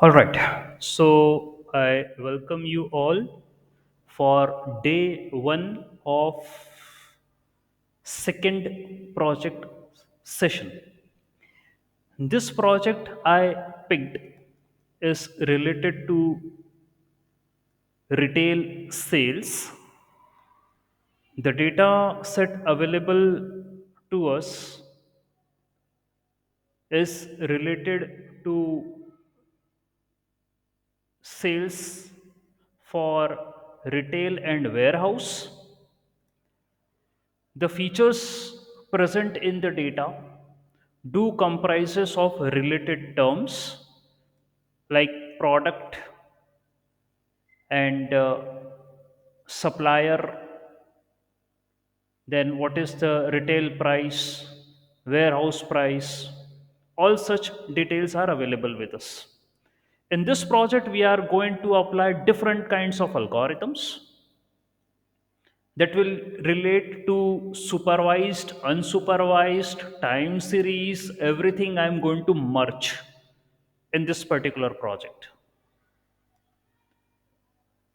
All right. So I welcome you all for day one of second project session. This project I picked is related to retail sales. The data set available to us is related to sales for retail and warehouse. The features present in the data do comprises of related terms like product and supplier, then what is the retail price, warehouse price, all such details are available with us. In this project, we are going to apply different kinds of algorithms that will relate to supervised, unsupervised, time series, everything I'm going to merge in this particular project.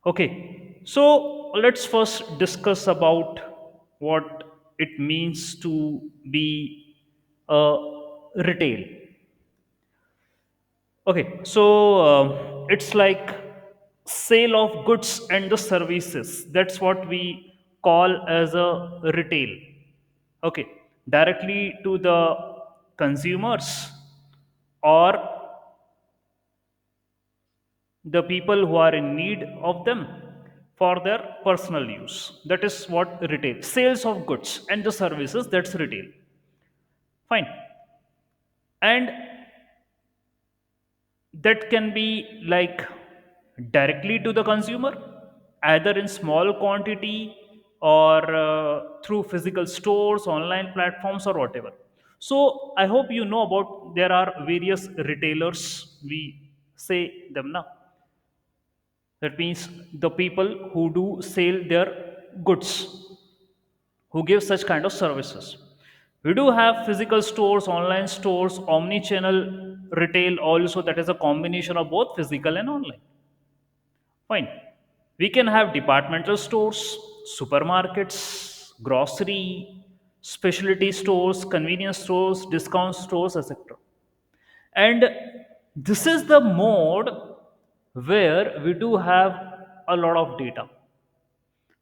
Okay, so let's first discuss about what it means to be a retail. Okay, so it's like sale of goods and the services. That's what we call as a retail. Okay, directly to the consumers or the people who are in need of them for their personal use. That is what retail. Sales of goods and the services, that's retail. Fine. And that can be like directly to the consumer, either in small quantity or through physical stores, online platforms, or whatever. So I hope you know about there are various retailers, we say them now. That means the people who do sell their goods, who give such kind of services. We do have physical stores, online stores, omni-channel retail also, that is a combination of both physical and online. Fine. We can have departmental stores, supermarkets, grocery, specialty stores, convenience stores, discount stores, etc. And this is the mode where we do have a lot of data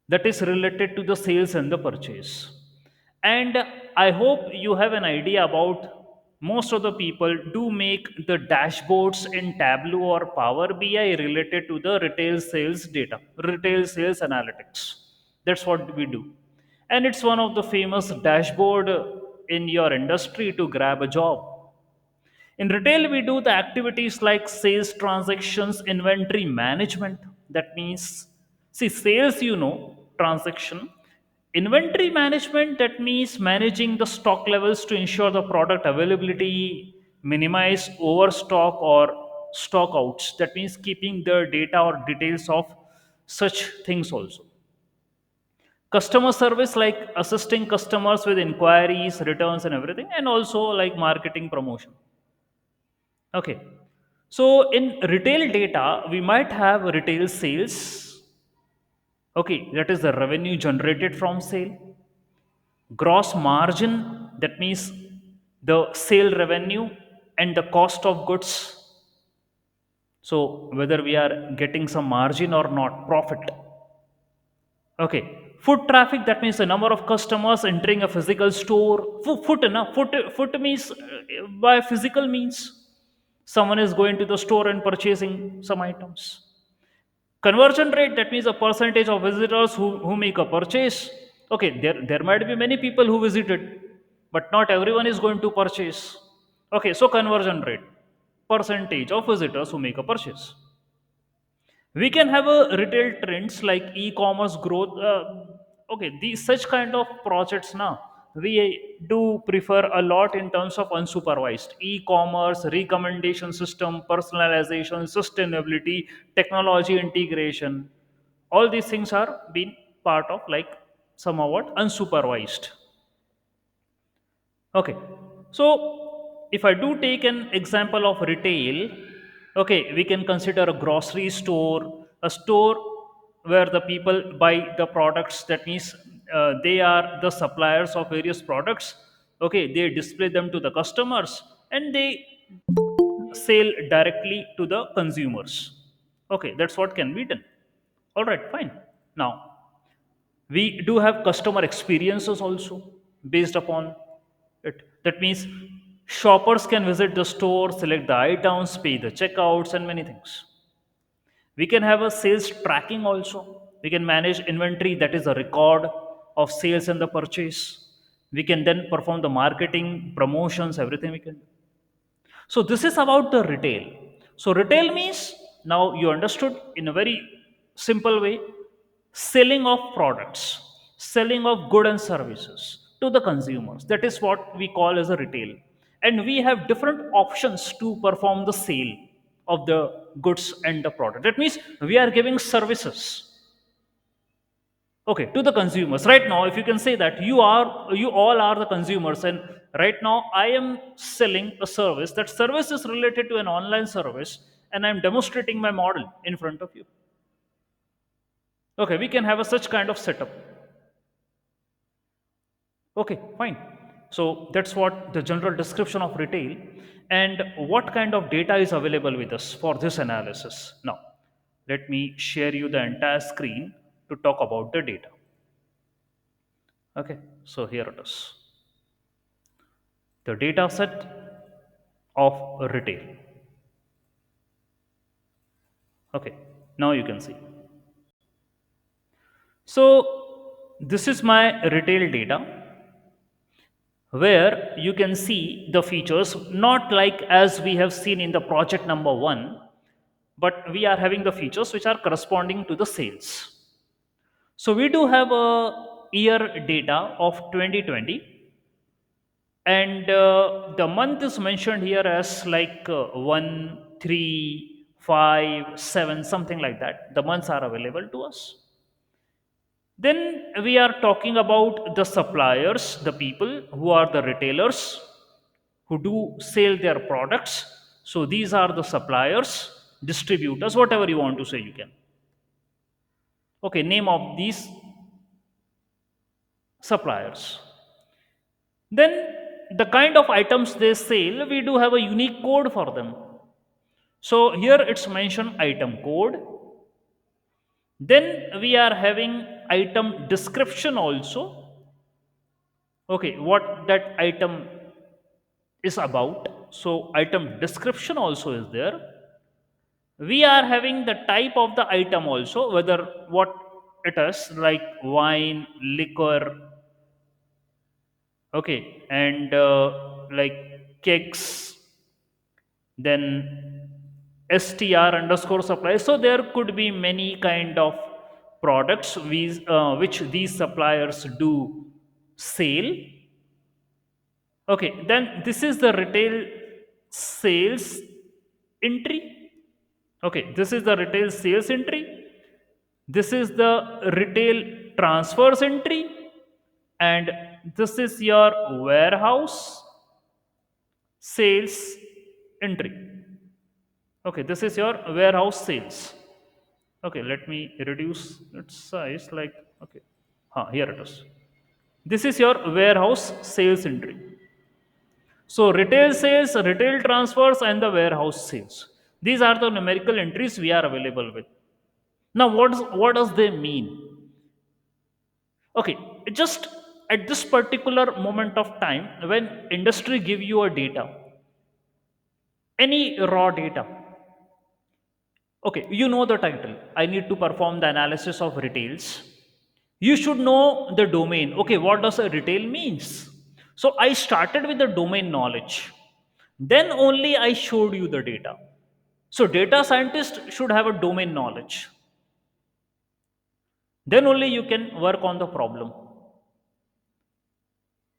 that is related to the sales and the purchase. And I hope you have an idea about most of the people do make the dashboards in Tableau or Power BI related to the retail sales data, retail sales analytics. That's what we do. And it's one of the famous dashboard in your industry to grab a job. In retail, we do the activities like sales transactions, inventory management. That means, see, sales, transaction. Inventory management, that means managing the stock levels to ensure the product availability, minimize overstock or stock outs. That means keeping the data or details of such things also. Customer service, like assisting customers with inquiries, returns, and everything, and also like marketing promotion. Okay. So in retail data, we might have retail sales. Okay, that is the revenue generated from sale. Gross margin, that means the sale revenue and the cost of goods. So whether we are getting some margin or not, profit. Okay. Foot traffic, that means the number of customers entering a physical store. Foot means by physical means someone is going to the store and purchasing some items. Conversion rate, that means a percentage of visitors who make a purchase. Okay, there might be many people who visited, but not everyone is going to purchase. Okay, so conversion rate, percentage of visitors who make a purchase. We can have a retail trends like e-commerce growth. Okay, these such kind of projects now we do prefer a lot in terms of unsupervised e-commerce, recommendation system, personalization, sustainability, technology integration. All these things are being part of like somewhat unsupervised. Okay, so if I do take an example of retail, Okay, we can consider a grocery store, a store where the people buy the products. That means they are the suppliers of various products. Okay, they display them to the customers and they sell directly to the consumers. Okay, that's what can be done. All right, fine. Now, we do have customer experiences also based upon it. That means shoppers can visit the store, select the items, pay the checkouts, and many things. We can have a sales tracking also. We can manage inventory, that is a record of sales and the purchase. We can then perform the marketing, promotions, everything we can do. So this is about the retail. So retail means, now you understood in a very simple way, selling of products, selling of goods and services to the consumers. That is what we call as a retail. And we have different options to perform the sale of the goods and the product. That means we are giving services, okay, to the consumers. Right now, if you can say that you all are the consumers, and right now I am selling a service. That service is related to an online service, and I'm demonstrating my model in front of you. Okay, we can have a such kind of setup. Okay, fine. So that's what the general description of retail, and what kind of data is available with us for this analysis. Now, let me share you the entire screen to talk about the data. Okay, so here it is, the data set of retail. Okay, now you can see. So this is my retail data, where you can see the features, not like as we have seen in the project number 1, but we are having the features which are corresponding to the sales. So we do have a year data of 2020, and the month is mentioned here as like 1, 3, 5, 7, something like that. The months are available to us. Then we are talking about the suppliers, the people who are the retailers who do sell their products. So these are the suppliers, distributors, whatever you want to say, you can. Okay, name of these suppliers. Then the kind of items they sell, we do have a unique code for them. So here it's mentioned item code. Then we are having item description also. Okay, what that item is about. So item description also is there. We are having the type of the item also, whether what it is, like wine, liquor, okay, and like cakes, then str underscore supply. So there could be many kind of products which these suppliers do sell. Okay, then this is the retail sales entry. Okay, this is the retail sales entry. This is the retail transfers entry. And this is your warehouse sales entry. Okay, this is your warehouse sales. Okay, let me reduce its size like, okay. Here it is. This is your warehouse sales entry. So retail sales, retail transfers, and the warehouse sales. These are the numerical entries we are available with. Now, what does they mean? Okay, just at this particular moment of time, when industry give you a data, any raw data. Okay, you know the title. I need to perform the analysis of retails. You should know the domain. Okay, what does a retail means? So I started with the domain knowledge. Then only I showed you the data. So data scientist should have a domain knowledge. Then only you can work on the problem.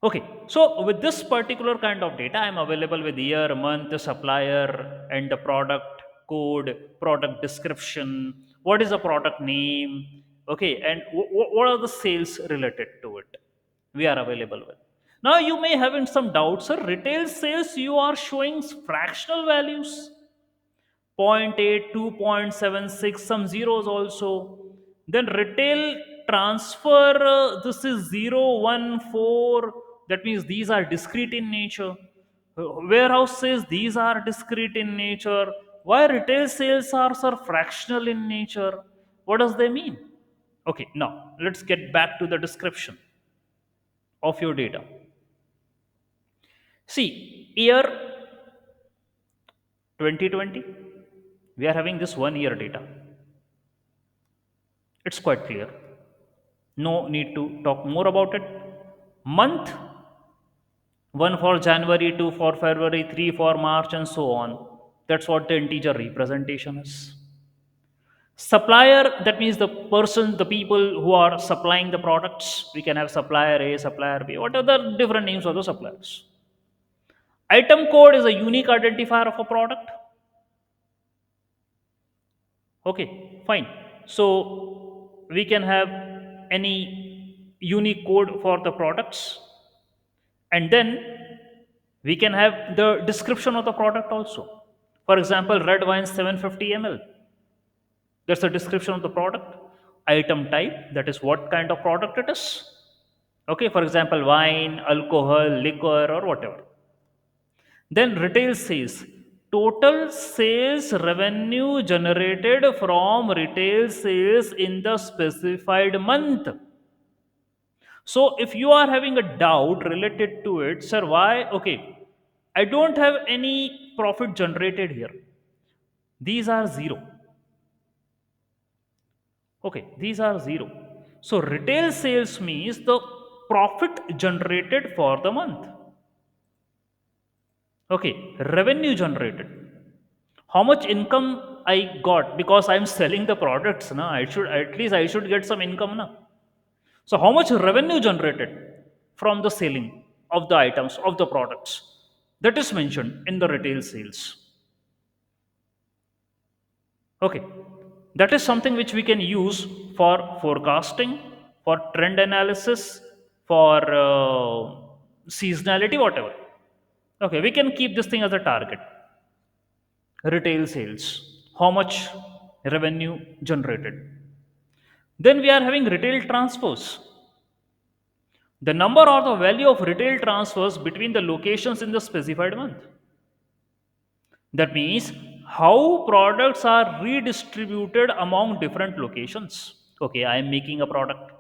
Okay, so with this particular kind of data, I'm available with year, month, supplier, and the product code, product description, what is the product name, okay, and what are the sales related to it we are available with. Now, you may having some doubts, sir. Retail sales, you are showing fractional values. point 0.8, 2.76, some zeros also. Then retail transfer, this is 0, 1, 4. That means these are discrete in nature. Warehouse says these are discrete in nature. Why retail sales are fractional in nature? What does they mean? Okay, now let's get back to the description of your data. See, year 2020, we are having this 1 year data. It's quite clear. No need to talk more about it. Month, one for January, two for February, three for March, and so on. That's what the integer representation is. Supplier, that means the person, the people who are supplying the products. We can have supplier A, supplier B, what are the different names of the suppliers. Item code is a unique identifier of a product. Okay, fine. So we can have any unique code for the products, and then we can have the description of the product also. For example, red wine 750 ml. That's the description of the product. Item type, that is what kind of product it is. Okay, for example, wine, alcohol, liquor, or whatever. Then retail sales. Total sales revenue generated from retail sales in the specified month. So if you are having a doubt related to it, sir, why? Okay, I don't have any profit generated here. These are zero. Okay, these are zero. So retail sales means the profit generated for the month. Okay, revenue generated. How much income I got because I'm selling the products. Na? I should at least I should get some income. Na? So how much revenue generated from the selling of the items of the products? That is mentioned in the retail sales. Okay, that is something which we can use for forecasting, for trend analysis, for seasonality, whatever. Okay, we can keep this thing as a target. Retail sales, how much revenue generated. Then we are having retail transfers. The number or the value of retail transfers between the locations in the specified month. That means how products are redistributed among different locations. Okay, I am making a product.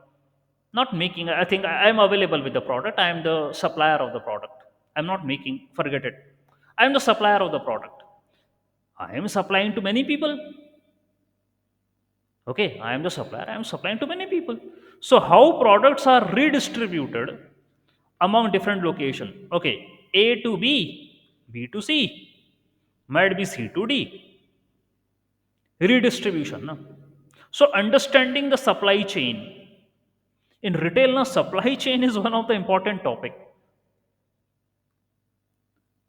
Not making, I think I am available with the product. I am the supplier of the product. I'm not making, forget it. I am the supplier of the product. I am supplying to many people. Okay, I am the supplier. I am supplying to many people. So how products are redistributed among different location? Okay, A to B, B to C, might be C to D. Redistribution. No? So understanding the supply chain in retail, now supply chain is one of the important topic.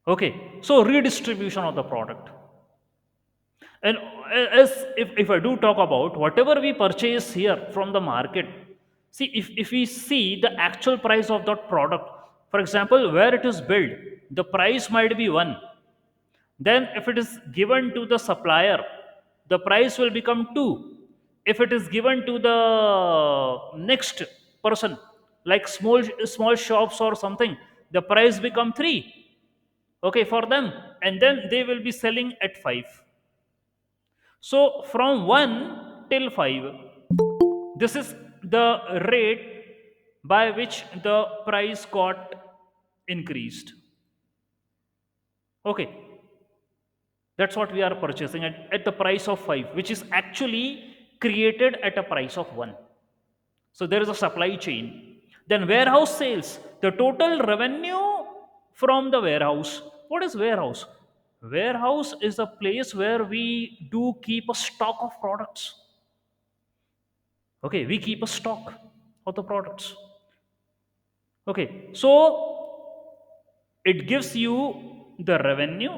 Okay, so redistribution of the product. And as if I do talk about whatever we purchase here from the market, see if we see the actual price of that product, for example, where it is built, the price might be one. Then if it is given to the supplier, the price will become two. If it is given to the next person, like small shops or something, the price become three. Okay, for them, and then they will be selling at five. So from 1 till 5, this is the rate by which the price got increased. Okay, that's what we are purchasing at the price of 5, which is actually created at a price of 1. So there is a supply chain. Then warehouse sales, the total revenue from the warehouse. What is warehouse? Warehouse is a place where we do keep a stock of products. Okay, we keep a stock of the products. Okay, so it gives you the revenue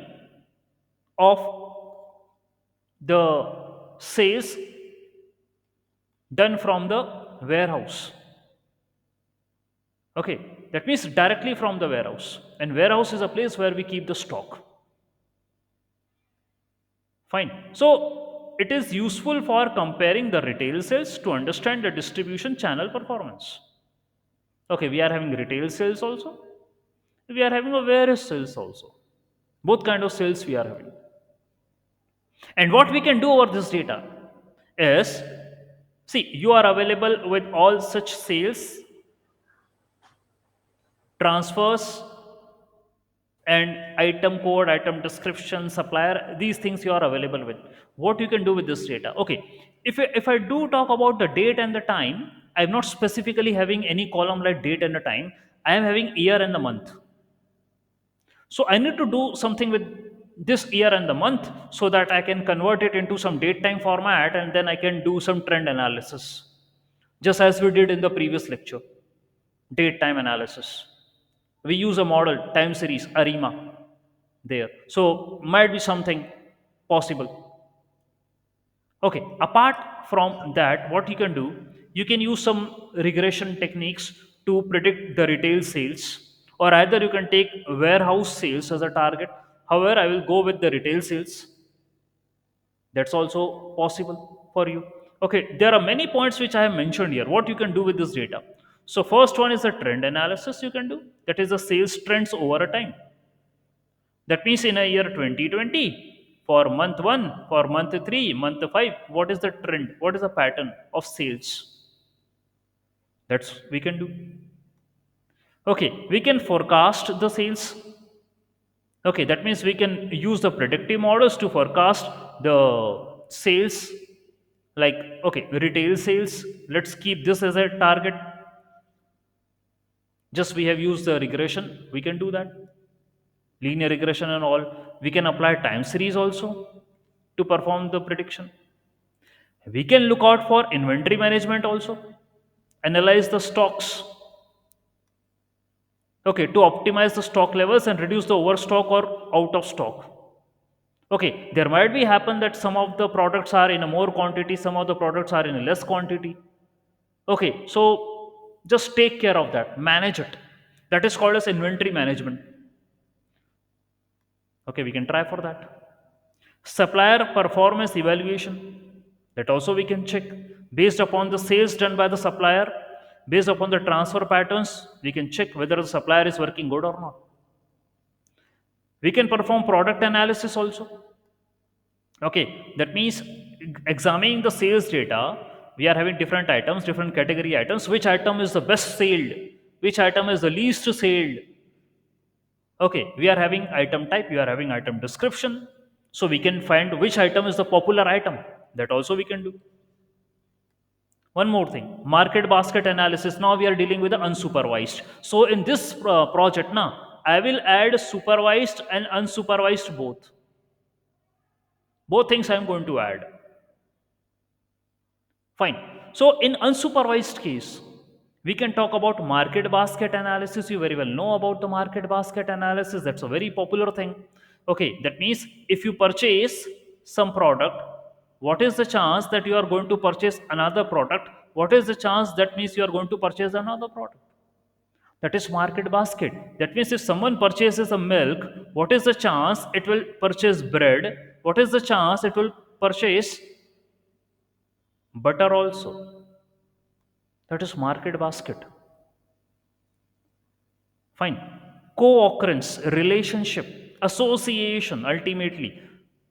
of the sales done from the warehouse. Okay, that means directly from the warehouse. And warehouse is a place where we keep the stock. Fine. So it is useful for comparing the retail sales to understand the distribution channel performance. Okay, we are having retail sales also. We are having a various sales also. Both kind of sales we are having. And what we can do over this data is, see, you are available with all such sales, transfers, and item code, item description, supplier, these things you are available with. What you can do with this data? Okay, if I do talk about the date and the time, I'm not specifically having any column like date and the time. I am having year and the month. So I need to do something with this year and the month so that I can convert it into some date time format, and then I can do some trend analysis, just as we did in the previous lecture, date time analysis. We use a model, time series, ARIMA there. So might be something possible. Okay, apart from that, what you can do, you can use some regression techniques to predict the retail sales, or either you can take warehouse sales as a target. However, I will go with the retail sales. That's also possible for you. Okay, there are many points which I have mentioned here. What you can do with this data? So, first one is the trend analysis you can do. That is the sales trends over a time. That means in a year 2020, for month 1, for month 3, month 5, what is the trend? What is the pattern of sales? That's we can do. Okay, we can forecast the sales. Okay, that means we can use the predictive models to forecast the sales. Like, okay, retail sales. Let's keep this as a target. Just we have used the regression. We can do that. Linear regression and all. We can apply time series also to perform the prediction. We can look out for inventory management also, analyze the stocks, okay, to optimize the stock levels and reduce the overstock or out of stock. Okay, there might be happen that some of the products are in a more quantity, some of the products are in a less quantity. Okay, so just take care of that, manage it. That is called as inventory management. Okay, we can try for that. Supplier performance evaluation, that also we can check based upon the sales done by the supplier, based upon the transfer patterns, we can check whether the supplier is working good or not. We can perform product analysis also. Okay, that means examining the sales data, we are having different items, different category items. Which item is the best sold? Which item is the least sold? Okay, we are having item type, we are having item description. So we can find which item is the popular item. That also we can do. One more thing, market basket analysis. Now we are dealing with the unsupervised. So in this project, now I will add supervised and unsupervised both. Both things I am going to add. Fine. So in unsupervised case, we can talk about market basket analysis. You very well know about the market basket analysis. That's a very popular thing. Okay, that means if you purchase some product, what is the chance that you are going to purchase another product? What is the chance that means you are going to purchase another product? That is market basket. That means if someone purchases a milk, what is the chance it will purchase bread? What is the chance it will purchase butter also? That is market basket. Fine. Co-occurrence, relationship, association ultimately.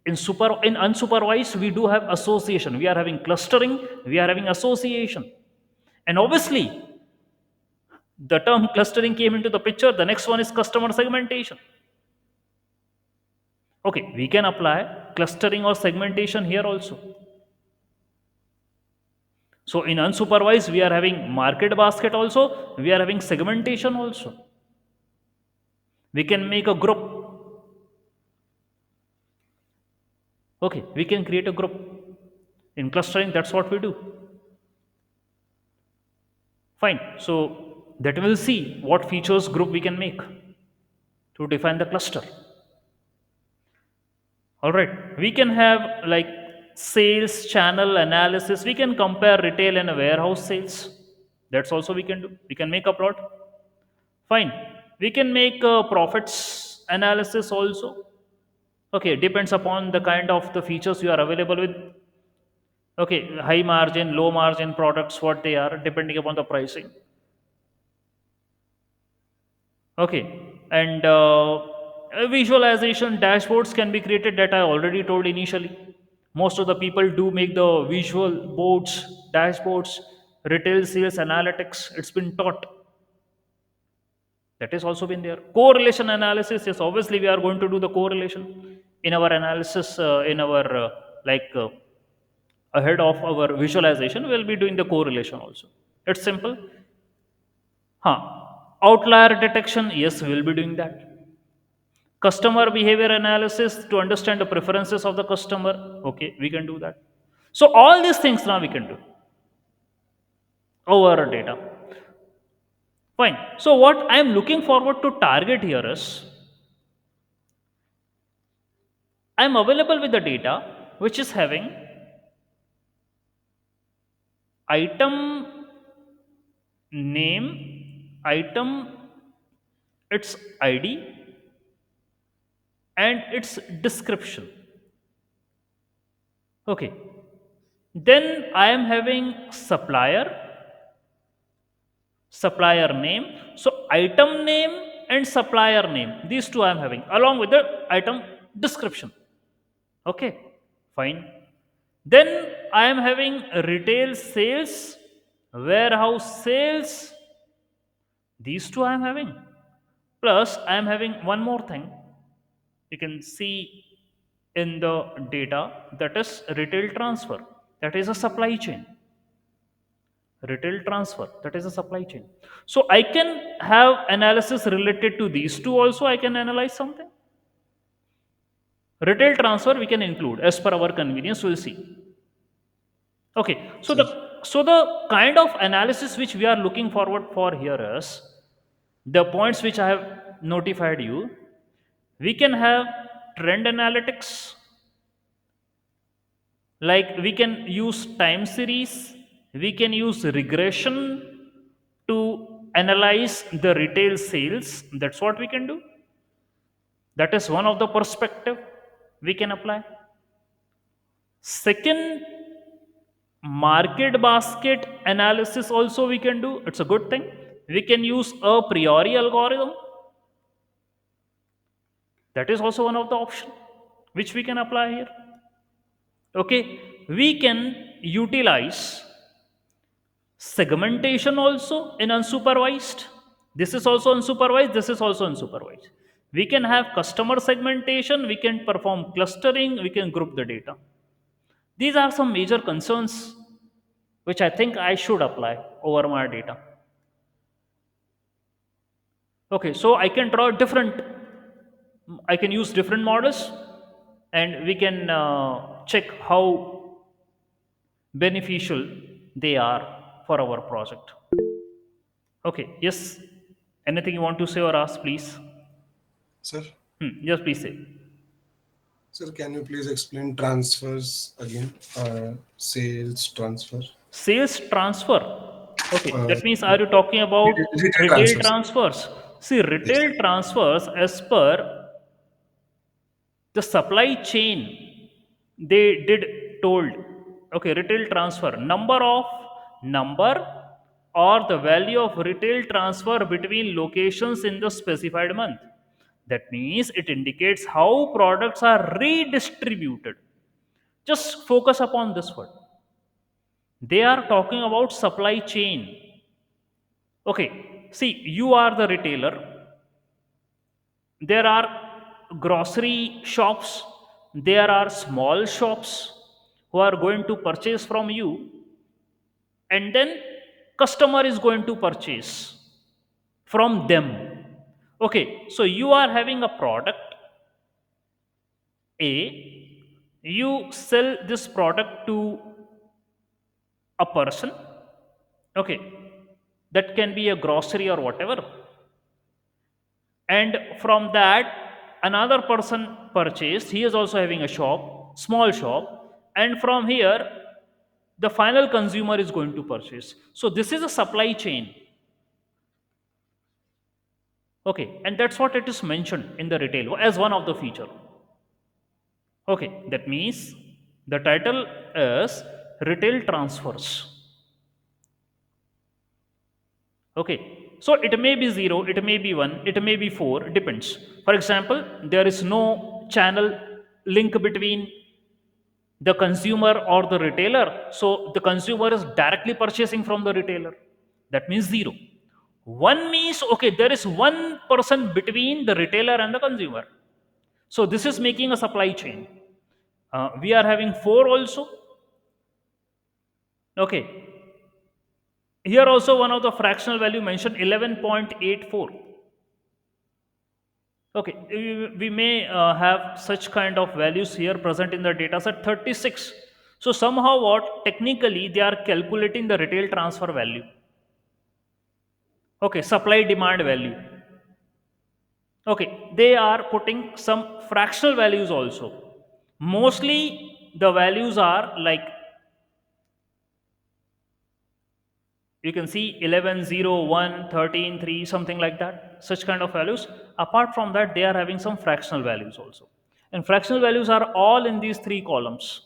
In unsupervised, we do have association. We are having clustering, we are having association. And obviously, the term clustering came into the picture. The next one is customer segmentation. Okay, we can apply clustering or segmentation here also. So in unsupervised, we are having market basket also, we are having segmentation also. We can make a group. Okay, we can create a group. In clustering, that's what we do. Fine. So that we'll see what features group we can make to define the cluster. All right. We can have like sales channel analysis. We can compare retail and warehouse sales. That's also we can do. We can make a plot. Fine. We can make profits analysis also. Okay, depends upon the kind of the features you are available with. Okay, high margin, low margin products, what they are, depending upon the pricing. Okay, and visualization dashboards can be created, that I already told initially. Most of the people do make the visual boards, dashboards, retail sales analytics. It's been taught. That has also been there. Correlation analysis, yes, obviously we are going to do the correlation in our analysis, in our like ahead of our visualization, we'll be doing the correlation also. It's simple. Huh. Outlier detection, yes, we'll be doing that. Customer behavior analysis to understand the preferences of the customer. Okay, we can do that. So all these things now we can do over data. Fine. So what I am looking forward to target here is, I am available with the data which is having item name, item, its ID, and its description. Okay. Then I am having supplier, supplier name. So item name and supplier name, these two I am having along with the item description. Okay, fine. Then I am having retail sales, warehouse sales, these two I am having. Plus I am having one more thing. You can see in the data, that is retail transfer. That is a supply chain. Retail transfer, that is a supply chain. So I can have analysis related to these two also. I can analyze something. Retail transfer we can include as per our convenience, we'll see. Okay, so Sir, the kind of analysis which we are looking forward for here is the points which I have notified you. We can have trend analytics, like we can use time series, we can use regression to analyze the retail sales. That's what we can do. That is one of the perspective we can apply. Second, market basket analysis also we can do. It's a good thing. We can use a priori algorithm. That is also one of the option which we can apply here. Okay, we can utilize segmentation also in unsupervised. This is also unsupervised, this is also unsupervised. We can have customer segmentation, we can perform clustering, we can group the data. These are some major concerns which I think I should apply over my data. Okay, so I can draw different, I can use different models, and we can check how beneficial they are for our project. Okay, yes. Anything you want to say or ask, please? sir, Yes, please say. sir, can you please explain transfers again? Sales transfer, Sales transfer. Okay, uh, that means are you talking about retail retail transfers. transfers? See, Yes. retail transfers as per the supply chain, they did told. Okay, retail transfer, number or the value of retail transfer between locations in the specified month. That means it indicates how products are redistributed. Just focus upon this word. They are talking about supply chain. Okay, see, you are the retailer. There are grocery shops, there are small shops who are going to purchase from you, and then customer is going to purchase from them. Okay, so you are having a product A, you sell this product to a person. Okay, that can be a grocery or whatever, and from that another person purchased, he is also having a shop, small shop, and from here the final consumer is going to purchase. So this is a supply chain. Okay, and that's what it is mentioned in the retail as one of the feature. Okay, that means the title is retail transfers. Okay, so it may be 0, it may be 1, it may be 4, depends. For example, there is no channel link between the consumer or the retailer. So the consumer is directly purchasing from the retailer. That means 0. 1 means, okay, there is one person between the retailer and the consumer. So this is making a supply chain. We are having 4 also. Okay, here also one of the fractional value mentioned 11.84. Okay, we may have such kind of values here present in the data set 36. So somehow what technically they are calculating the retail transfer value. Okay, supply demand value. Okay, they are putting some fractional values also. Mostly the values are like, you can see 11, 0, 1, 13, 3, something like that, such kind of values. Apart from that, they are having some fractional values also, and fractional values are all in these three columns.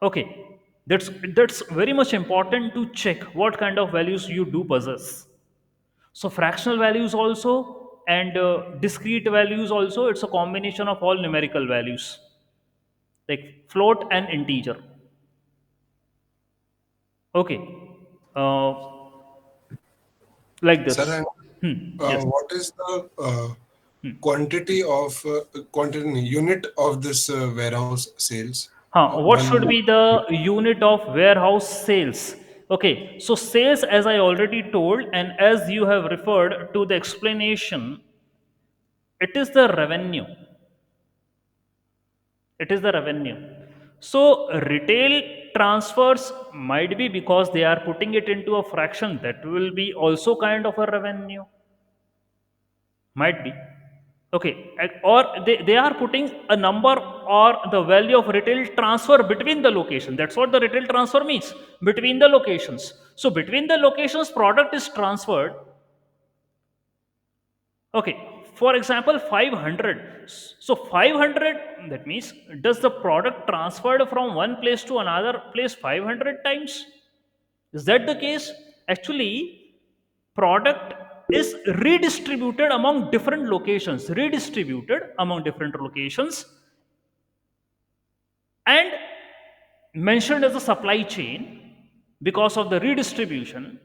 Okay, that's very much important to check what kind of values you do possess. So fractional values also, and discrete values also, it's a combination of all numerical values like float and integer. Okay, uh, like Sir, this. and Yes. what is the quantity of quantity unit of this warehouse sales? What should One. be the unit of warehouse sales? Okay, so sales, as I already told, and as you have referred to the explanation, it is the revenue. It is the revenue. So retail transfers might be because they are putting it into a fraction, that will be also kind of a revenue. Might be. Okay, or they are putting a number or the value of retail transfer between the location. That's what the retail transfer means, between the locations. So between the locations, product is transferred. Okay, for example, 500. So 500, that means, does the product transferred from one place to another place 500 times? Is that the case? Actually, product is redistributed among different locations, and mentioned as a supply chain because of the redistribution.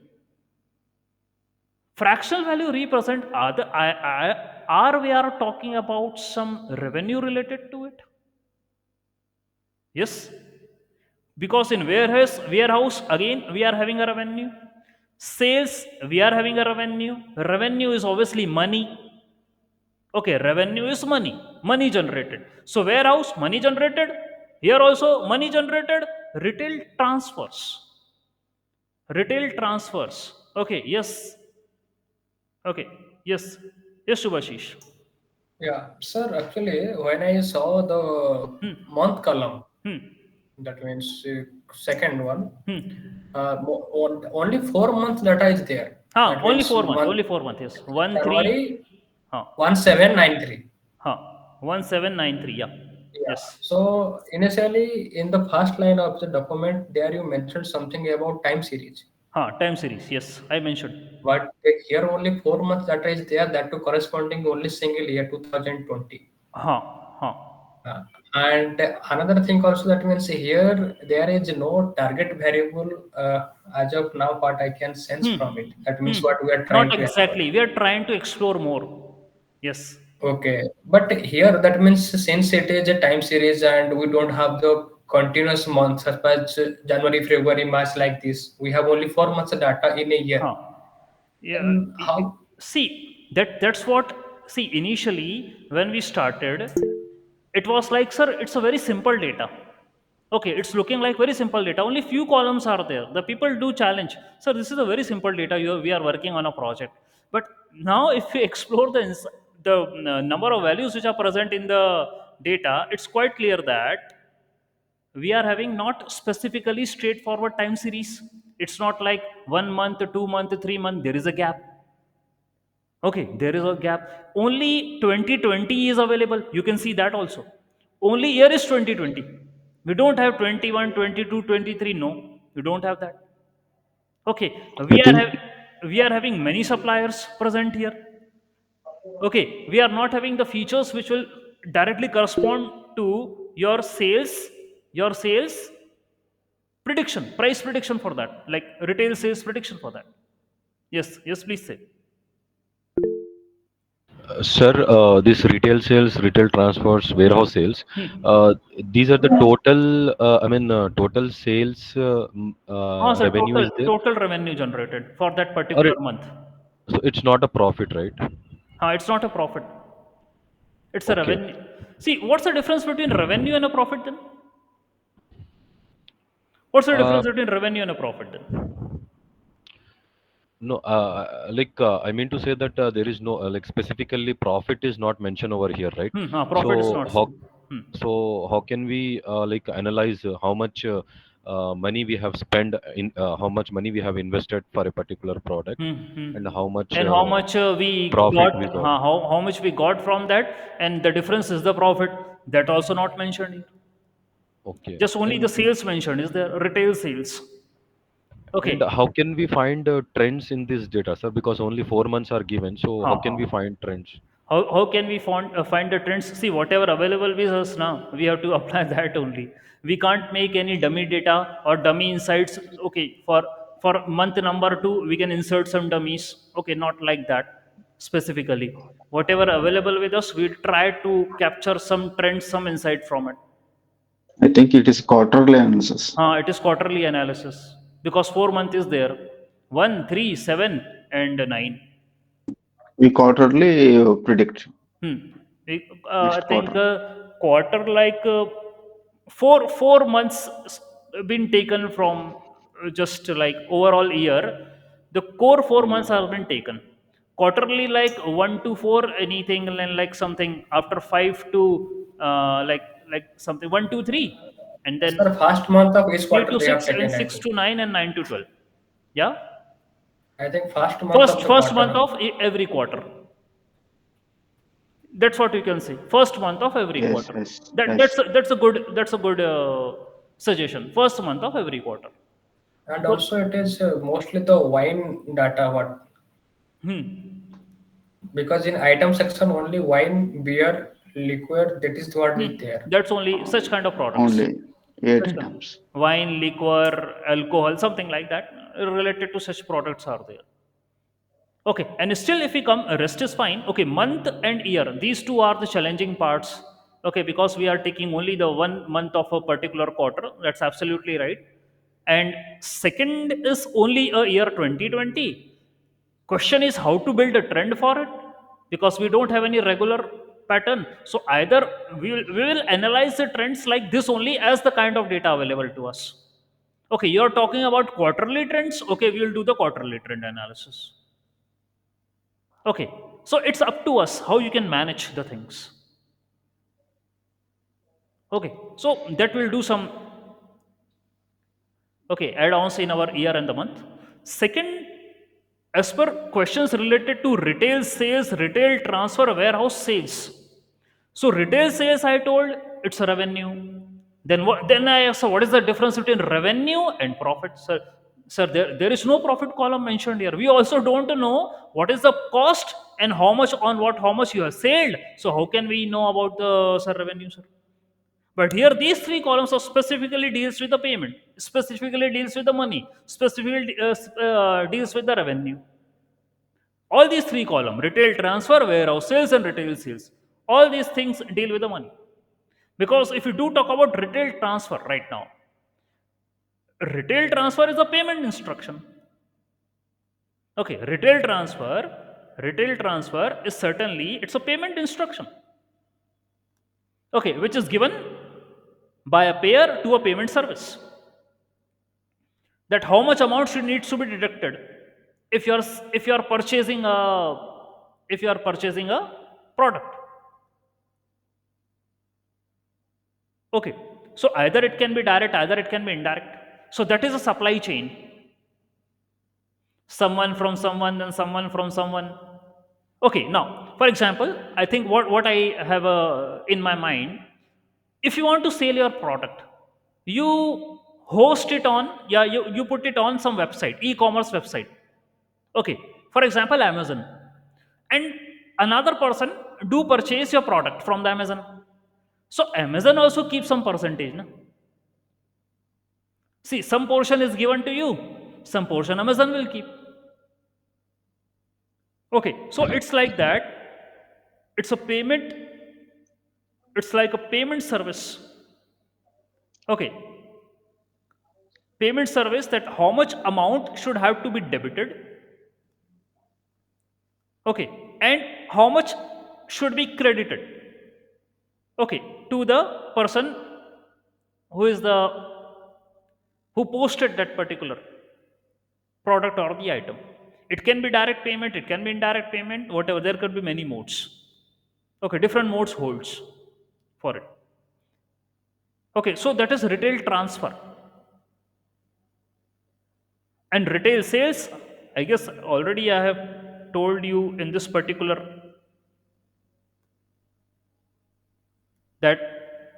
Fractional value represent are we are talking about some revenue related to it? Yes, because in warehouse again we are having a revenue. Sales, we are having a revenue. Revenue is obviously money. Okay, revenue is money, money generated. So warehouse, money generated. Here also money generated. Retail transfers, retail transfers. Okay, yes. Okay, yes, yes, Subhashish. Yeah, sir, actually, when I saw the Hmm. month column, Hmm. that means second one, Hmm. only 4 months data is there. That Only means 4 month. month Only 4 month. Yes. One three. January Huh. 1793. Huh. 1793. Yeah. Yeah. Yes. So initially, in the first line of the document, there you mentioned something about time series. Huh. Time series. Yes. I mentioned. But here only 4 months data is there, that to corresponding only single year 2020. Huh. Huh. Uh, and another thing also, that means here there is no target variable as of now. What I can sense Hmm. from it, that means Hmm. what we are Not trying to explore. exactly. We are trying to explore more. Yes. Okay, but here that means since it is a time series and we don't have the continuous months such as January, February, March like this, we have only 4 months of data in a year. Huh. Yeah. And how? See, that's what. See, initially when we started, it was like, sir, it's a very simple data. Okay, it's looking like very simple data. Only few columns are there. The people do challenge. Sir, this is a very simple data. We are working on a project. But now, if we explore the number of values which are present in the data, it's quite clear that we are having not specifically straightforward time series. It's not like 1 month, 2 month, 3 month. There is a gap. Okay, there is a gap. Only 2020 is available. You can see that also. Only year is 2020. We don't have 21, 22, 23. No, we don't have that. Okay, I think we are having many suppliers present here. Okay, we are not having the features which will directly correspond to your sales prediction, price prediction for that, like retail sales prediction for that. Yes, yes, please say. Sir, this retail sales, retail transfers, warehouse sales, Hmm. uh, these are the total, total sales Sir, revenue is there, total revenue generated for that or particular month. so it's not a profit, right? It's not a profit. It's a Okay. revenue. See, what's the difference between revenue and a profit then? What's the Uh, difference between revenue and a profit then? no, I mean to say that there is no like specifically profit is not mentioned over here, right? Profit is So not. Hmm. how can we like analyze how much money we have spent in how much money we have invested for a particular product, Hmm. Hmm. and how much And how much we profit got, we got? how much we got from that, and the difference is the profit. That also not mentioned here. Okay. Just only the sales mentioned is the retail sales. And Okay. how can we find trends in this data, sir? Because only 4 months are given. So how can we Huh. find trends? How can we find the trends? See, whatever available with us now, we have to apply that only. We can't make any dummy data or dummy insights. Okay, for month number two, we can insert some dummies. Okay, not like that specifically. Whatever available with us, we try to capture some trends, some insight from it. I think it is quarterly analysis. It is quarterly analysis because 4 month is there, 1, 3, 7, and 9. We quarterly predict Hmm. I next think quarter. quarter like four months been taken from just like overall year. The core 4 months have been taken. Quarterly like 1 to 4 anything, and then like something after 5 to like something 1 to 3, and then Sir, first month of each three quarter to they have six and taken, I six think. to nine and 9 to 12. Yeah, I think first month of the first month quarter. of every quarter. That's what you can say. First month of every Yes, quarter. yes, That yes. that's a good suggestion. First month of every quarter. And So, also it is mostly the wine data what, hmm, because in item section only wine, beer, liquor, that is what is there. that's only such kind of products. Only 8 Such kind. items. Wine, liquor, alcohol, something like that related to such products are there. Okay, and still if we come, rest is fine. Okay, month and year, these two are the challenging parts. Okay, because we are taking only the 1 month of a particular quarter. That's absolutely right. And second is only a year 2020. Question is how to build a trend for it, because we don't have any regular pattern. So either we will analyze the trends like this only as the kind of data available to us. Okay, you're talking about quarterly trends. Okay, we will do the quarterly trend analysis. Okay, so it's up to us how you can manage the things. Okay, so that will do some add-ons in our year and the month. Second, as per questions related to retail sales, retail transfer, warehouse sales. So retail sales, I told it's a revenue. Then what? Then I asked, so what is the difference between revenue and profit, sir? Sir, there is no profit column mentioned here. We also don't know what is the cost and how much on what how much you have sold. So how can we know about the sir revenue, sir? But here these three columns are specifically deals with the payment, specifically deals with the money, specifically deals with the revenue. All these three columns, retail transfer, warehouse sales, and retail sales, all these things deal with the money. Because if you do talk about retail transfer right now, retail transfer is a payment instruction. Okay, retail transfer is certainly it's a payment instruction. Okay, which is given by a payer to a payment service. That how much amount should needs to be deducted if you're purchasing a product. Okay, so either it can be direct, either it can be indirect. So that is a supply chain. Someone from someone, then someone from someone. Okay, now for example, I think what I have in my mind, If you want to sell your product, you host it on, yeah, you put it on some website, e-commerce website. Okay, for example, Amazon, and another person do purchase your product from the Amazon. So Amazon also keeps some percentage. Na? See, some portion is given to you, some portion Amazon will keep. Okay, so it's like that. It's a payment, it's like a payment service. Okay, payment service, that how much amount should have to be debited. Okay, and how much should be credited. Okay, to the person who is the who posted that particular product or the item. It can be direct payment, it can be indirect payment, whatever. There could be many modes. Okay, different modes holds for it. Okay, so that is retail transfer. And retail sales, I guess already I have told you in this particular that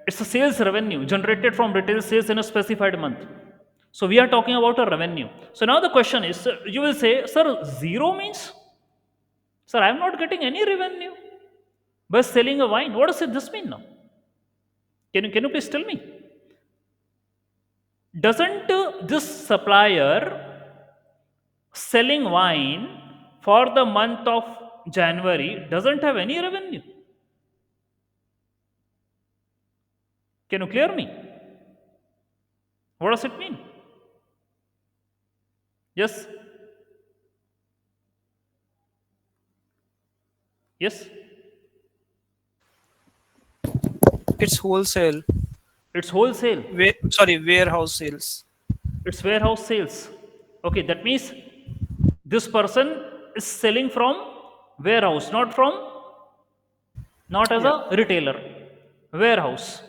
it's a sales revenue generated from retail sales in a specified month. So we are talking about a revenue. So now the question is, sir, you will say, sir, zero means, sir, I am not getting any revenue by selling a wine. What does this mean now? Can you please tell me? Doesn't this supplier selling wine for the month of January doesn't have any revenue? Can you clear me? What does it mean? Yes? Yes? It's wholesale. It's wholesale. Warehouse sales. It's warehouse sales. Okay, that means this person is selling from warehouse, not as a retailer, warehouse.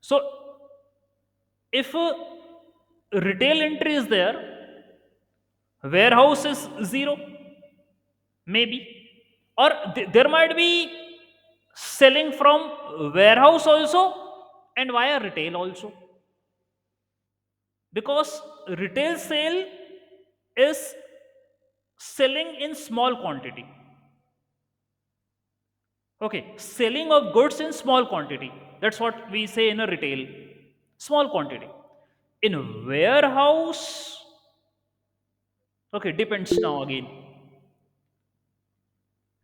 So if a retail entry is there, warehouse is zero, maybe, or there might be selling from warehouse also and via retail also, because retail sale is selling in small quantity. Okay, selling of goods in small quantity, that's what we say in a retail, small quantity. In warehouse, okay, depends now again,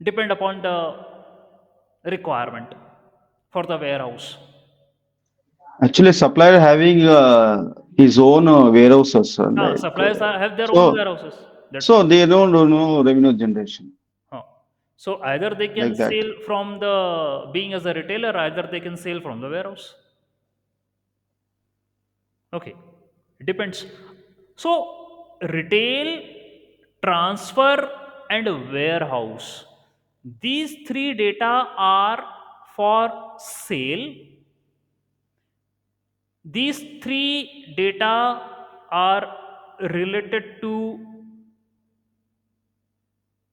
depend upon the requirement for the warehouse. Actually, supplier having his own warehouses. Suppliers have their so- own warehouses. That's So they don't know revenue generation. So either they can Like that. sell from the being as a retailer, either they can sell from the warehouse. Okay, it depends. So retail, transfer, and warehouse. These three data are for sale. These three data are related to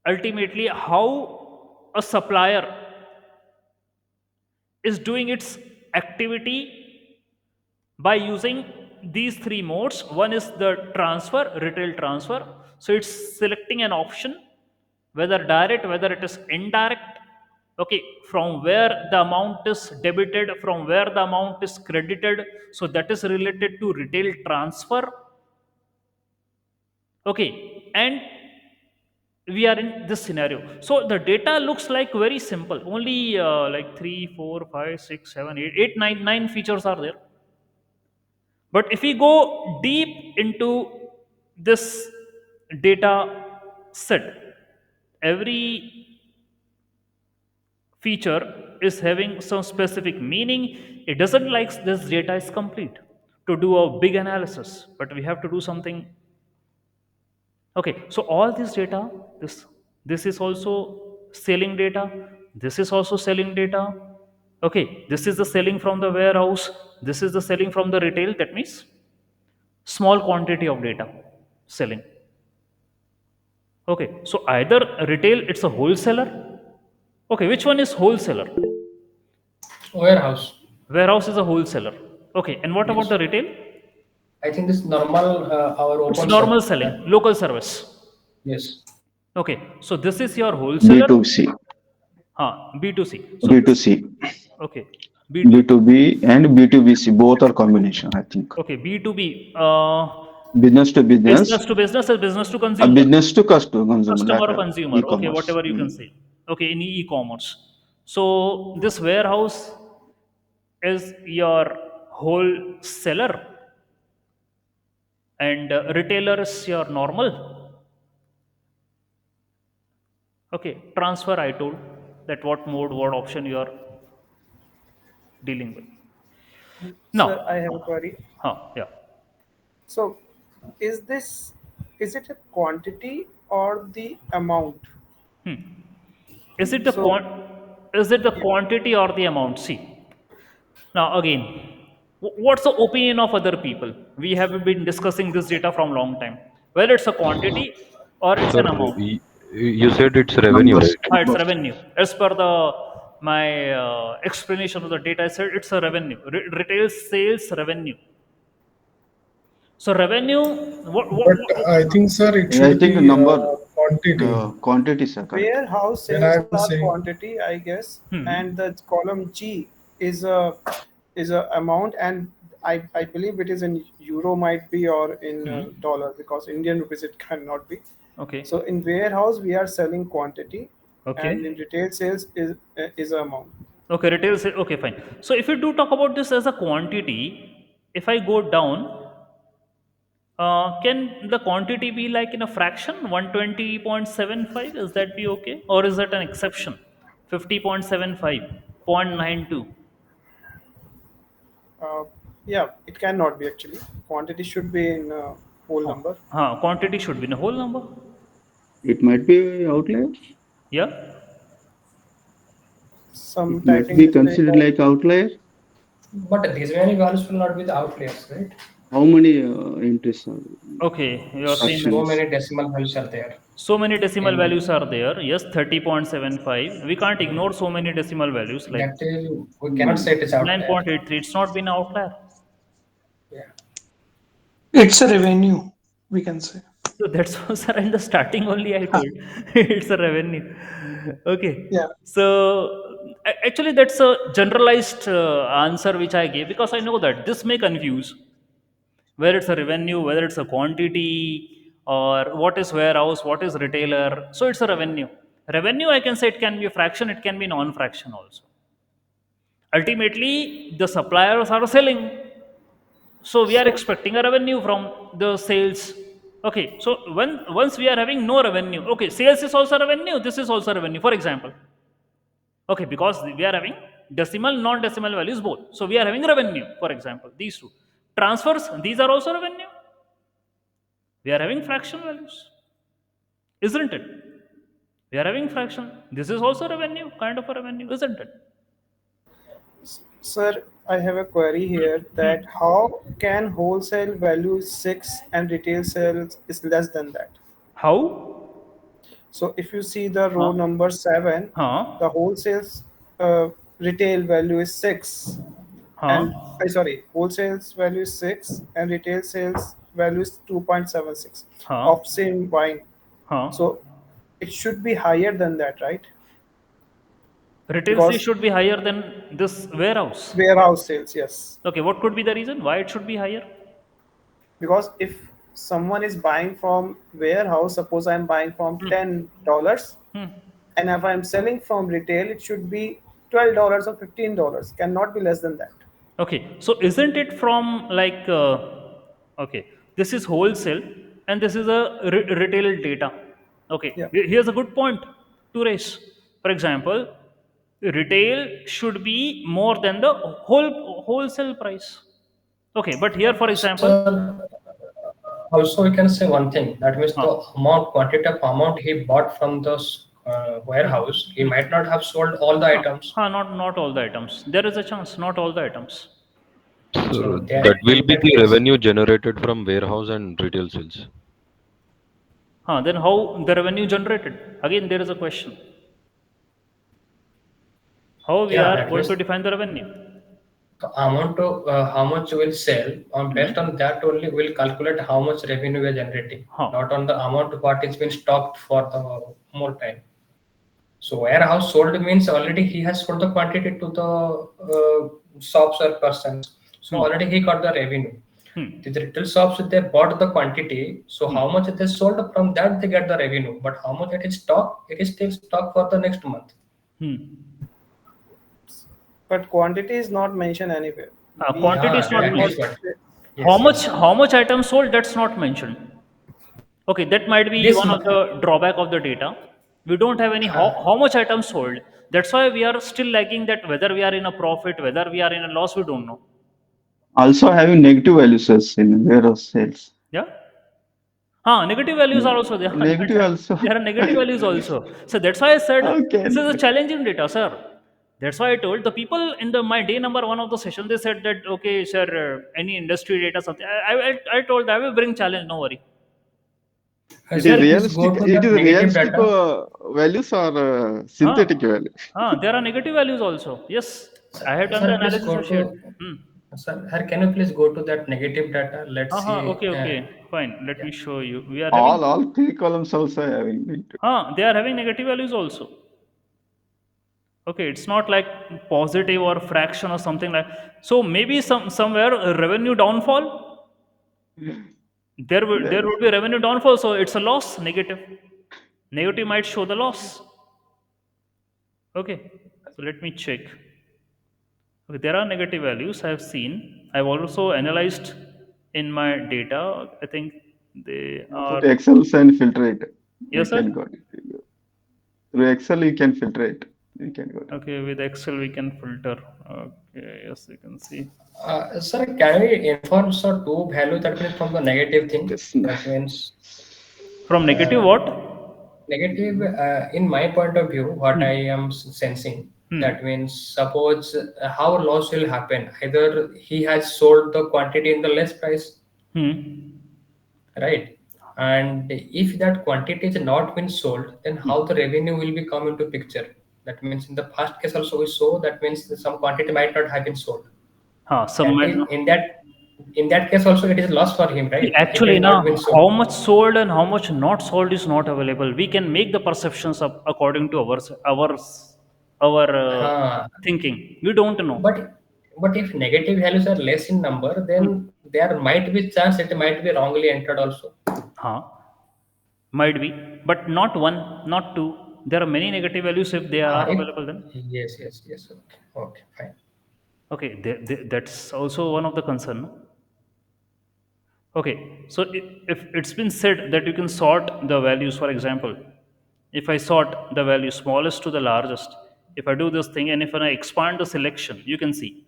ultimately how a supplier is doing its activity by using these three modes. One is the transfer, retail transfer. So it's selecting an option, whether direct, whether it is indirect. Okay, from where the amount is debited, from where the amount is credited. So that is related to retail transfer. Okay, and we are in this scenario. So the data looks like very simple. Only like 3, 4, 5, 6, 7, 8, 9 features are there. But if we go deep into this data set, every feature is having some specific meaning. It doesn't like this data is complete to do a big analysis, but we have to do something. Okay, so all this data, this is also selling data, this is also selling data. Okay, this is the selling from the warehouse, this is the selling from the retail. That means small quantity of data selling. Okay, so either retail, it's a wholesaler. Okay, which one is wholesaler? Warehouse. Warehouse is a wholesaler. Okay, and what about Yes. the retail? I think this normal our It's open normal shop. selling, local service. Yes. Okay, so this is your wholesaler. B2C, B2C. So this, B2C, okay, B2. B2B and B2BC, both are combination, I think. Okay, B2B. Business to business, Business to business or business to a consumer? business to customer, consumer, Customer like or consumer. Okay, e-commerce. whatever you can say. Okay, in e-commerce. So this warehouse is your wholesaler and retailer is your normal. Okay, transfer I told that what mode, what option you are dealing with. Sir, I Now, have a query. yeah. So, is this is it a quantity or the amount? Is it the So, is it the yeah, quantity or the amount? See, now again, what's the opinion of other people? We have been discussing this data from long time. Whether it's a quantity or it's Sir, an amount. you said it's revenue, Numbers, right? It's numbers. revenue. As per the my explanation of the data, I said it's a revenue. Retail sales revenue. So revenue, But I think, sir, it I should think be number, quantity. quantities are correct. warehouse When I sales was are saying, quantity, I guess, and the column G is a amount, and I believe it is in euro might be or in dollar because Indian rupees it cannot be. okay, So in warehouse we are selling quantity, and okay. in retail sales is a amount. Okay, retail sale. Okay, fine. So if you do talk about this as a quantity, if I go down, can the quantity be like in a fraction, 120.75? Is that be okay? Or is that an exception? 50.75, 0.92. Uh, yeah, it cannot be actually. Quantity should be in whole number. Quantity should be in a whole number. It might be outlier. Yeah. Some It might typing be mistake considered or like outlier. But these many values will not be the outliers, right? How many entries are Okay, you're saying that So fractions? many decimal values are there. so many decimal In values are there. Yes, 30.75. We can't ignore so many decimal values like that we cannot say it is outlier. 9.83. It's not been outlier. Yeah. It's a revenue, we can say. So that's what, sir, in the starting only I told it's a revenue. Okay. yeah. So actually, that's a generalized answer which I gave because I know that this may confuse whether it's a revenue, whether it's a quantity, or what is warehouse, what is retailer. So it's a revenue. Revenue, I can say it can be a fraction, it can be non-fraction also. Ultimately, the suppliers are selling, so we are So expecting a revenue from the sales. Okay, so when once we are having no revenue, okay, sales is also revenue, this is also revenue. For example, okay, because we are having decimal, non-decimal values both. So we are having revenue, for example, these two. Transfers, these are also revenue. We are having fraction values, isn't it? We are having fraction. This is also revenue, kind of a revenue, isn't it? Sir, I have a query here that how can wholesale value 6 and retail sales is less than that? How? So if you see the row Huh? number 7, Huh? the wholesales retail value is 6 Huh? and wholesales value is 6 and retail sales value is 2.76 Huh? of same wine. Huh? So it should be higher than that, right? Retail sales Because should be higher than this warehouse. warehouse sales, yes. Okay, what could be the reason why it should be higher? Because if someone is buying from warehouse, suppose I'm buying from $10, and if I'm selling from retail, it should be $12 or $15. Cannot be less than that. Okay, so isn't it from like, okay, this is wholesale and this is a retail data. Okay, Yeah. here's a good point to raise. For example, retail should be more than the wholesale price. Okay, but here, for example, So also we can say one thing, that means the huh, amount quantity of amount he bought from the warehouse, he might not have sold all the items. not all the items. There is a chance, not all the items. So So there, that will in be that the case, revenue generated from warehouse and retail sales. Then how the revenue generated? Again, there is a question. How we yeah, are that going means to define the revenue? So amount of how much we'll sell, based on that only we'll calculate how much revenue we're generating, Huh. not on the amount what is been stocked for the more time. So warehouse sold means already he has sold the quantity to the shops or persons. So already he got the revenue. The retail shops, they bought the quantity. So how much they sold, from that they get the revenue. But how much it is stock, it is still stock for the next month. But quantity is not mentioned anywhere. Quantity is not that is mentioned. what. How much items sold, that's not mentioned. Okay, that might be This one mu- of the drawback of the data. We don't have any how much items sold. That's why we are still lagging that whether we are in a profit, whether we are in a loss, we don't know. Also having negative values as in warehouse sales. Yeah. Negative values are also there. Negative also. There are negative values also. So that's why I said Okay. this is a challenging data, sir. That's why I told the people in the my day number one of the session. They said that okay, sir, any industry data something. I told I will bring challenge. No worry. It Sir, is please go realistic. to It the is negative realistic data. values or synthetic values. There are negative values also. Yes, I have done the Sir, please analysis. go I shared. to. Sir, can you please go to that negative data? Let's see. Okay, fine. Let me show you. We are having. All three columns also having it. They are having negative values also. Okay, it's not like positive or fraction or something like. So maybe somewhere revenue downfall. There would be revenue downfall. So it's a loss. Negative. Negative might show the loss. Okay. So let me check. Okay, there are negative values I have seen. I've also analyzed in my data. I think they Go are. to Excel and filter it. Yes, You sir. can go. Through Excel, you can filter it. You can go. Okay, with Excel we can filter. Okay, yes, you can see. Sir, can we inform sir two value, that means from the negative thing? Yes. That means From negative what? negative. In my point of view, what I am sensing. That means suppose how loss will happen. Either he has sold the quantity in the less price, right? And if that quantity is not been sold, then how the revenue will be come into picture? That means in the past case also we saw, that means some quantity might not have been sold. Some That is, in that case also it is loss for him, right? If it actually has now not been sold. how much sold and how much not sold is not available. We can make the perceptions up according to our thinking. We don't know. But if negative values are less in number, then there might be chance it might be wrongly entered also. Might be, but not one, not two. There are many negative values if they are available then. Yes. Okay, fine. Okay, that's also one of the concern. No? Okay, so if it's been said that you can sort the values, for example, if I sort the value smallest to the largest, if I do this thing and if I expand the selection, you can see.